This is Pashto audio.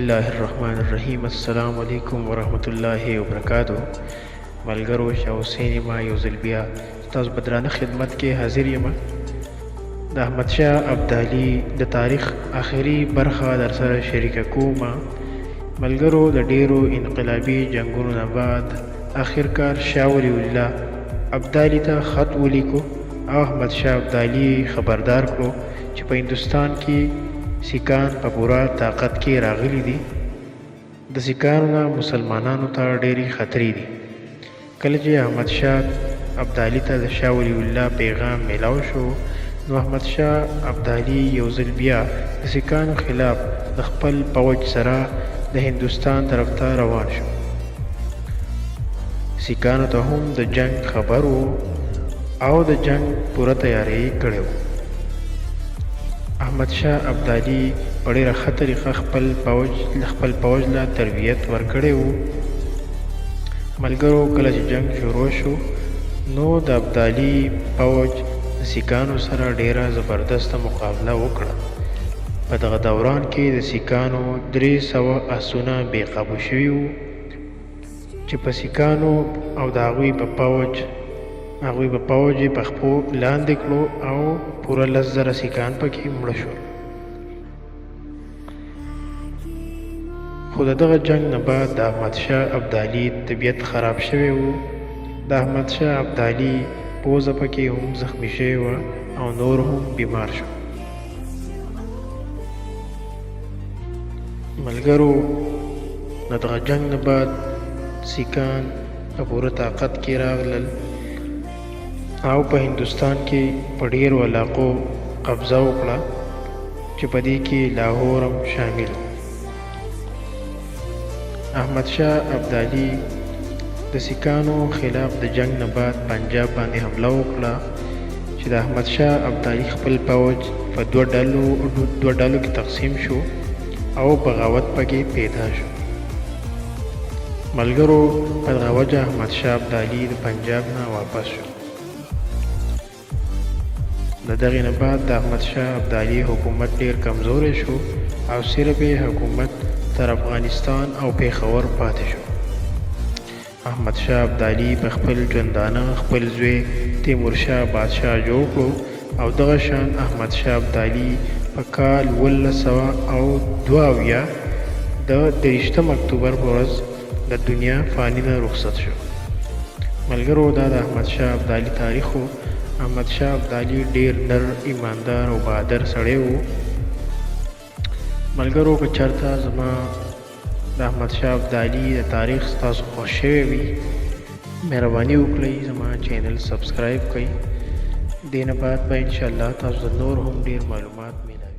الله الرحمن الرحیم. السلام علیکم ورحمت الله وبرکاتہ. ملګرو، شاه حسین ما یو ځل بیا تاسو بدرانه خدمت کې حاضر یم. د احمد شاه ابدالي د تاریخ آخري برخه در سره شریکه کوم. ملګرو، د ډیرو انقلابي جنگونو نه بعد آخرکار شاه ولی الله ابدالي ته خط ولیکو او احمد شاه ابدالي خبردار کړو چې په هندوستان کې سیکان په پوره طاقت کې راغلي دي. د سیکانو نه مسلمانانو ته ډېرې خطرې دي. کله چې احمد شاه ابدالي ته د شاه ولی الله پیغام میلاو شو، نو احمد شاه ابدالي یو ځل بیا د سیکانو خلاف د خپل پوځ سره د هندوستان طرف ته روان شو. سیکانو ته هم د جنگ خبر و او د جنگ پوره تیاری کړې وه. احمد شاه ابدالي په ډېره ښه طریقه خپل پوځ له تربیت ورکړی و. ملګرو، کله چې جنگ شروع شو، نو د ابدالي پوځ د سیکانو سره ډېره زبردسته مقابله وکړه. په دغه دوران کې د سیکانو 300 آسونه بې قابو شوي وو چې په سیکانو او د هغوی په پوځ یې په خپو لاندې کړو او پوره 10,000 سیکان پکې مړه شول. خو د دغه جنگ نه بعد د احمد شاه ابدالي طبیعت خراب شوی و. د احمد شاه ابدالي پوزه پکې هم زخمی شوې وه او نور هم بیمار شو. ملګرو، د دغه جنگ نه بعد سیکان په پوره طاقت کې راغلل او په هندوستان کې په ډېرو علاقو قبضه وکړه چې په دې کې لاهور هم شامل و. احمد شاه ابدالي د سیکانو خلاف د جنگ نه بعد پنجاب باندې حمله وکړه چې د احمد شاه ابدالي خپل پوځ په دوه ډلو کې تقسیم شو او بغاوت پکې پیدا شو. ملګرو، په دغه وجه احمد شاه ابدالي د پنجاب نه واپس شو. د دغې نه بعد د احمد شاه ابدالي حکومت ډېر کمزوری شو او صرف یې حکومت تر افغانستان او پېښور پاتې شو. احمد شاه ابدالي په خپل ژوندانه خپل زوی تیمورشاه بادشاه جوړ کړو او دغه شان احمد شاه ابدالي په کال 1902 د 23 اکتوبر په ورځ د دنیا فانی نه رخصت شو. ملګرو، دا د احمد شاه ابدالي تاریخ و. احمد شاه ابدالي ډېر نر، ایماندار او بهادر سړی و. ملګرو، که چېرته زما د احمد شاه ابدالي د تاریخ ستاسو خوښ شوی وي، مهرباني وکړئ زما چینل سبسکرایب کړئ. دې نه بعد به انشاءالله تاسو ته نور هم ډېر معلومات میلاوي.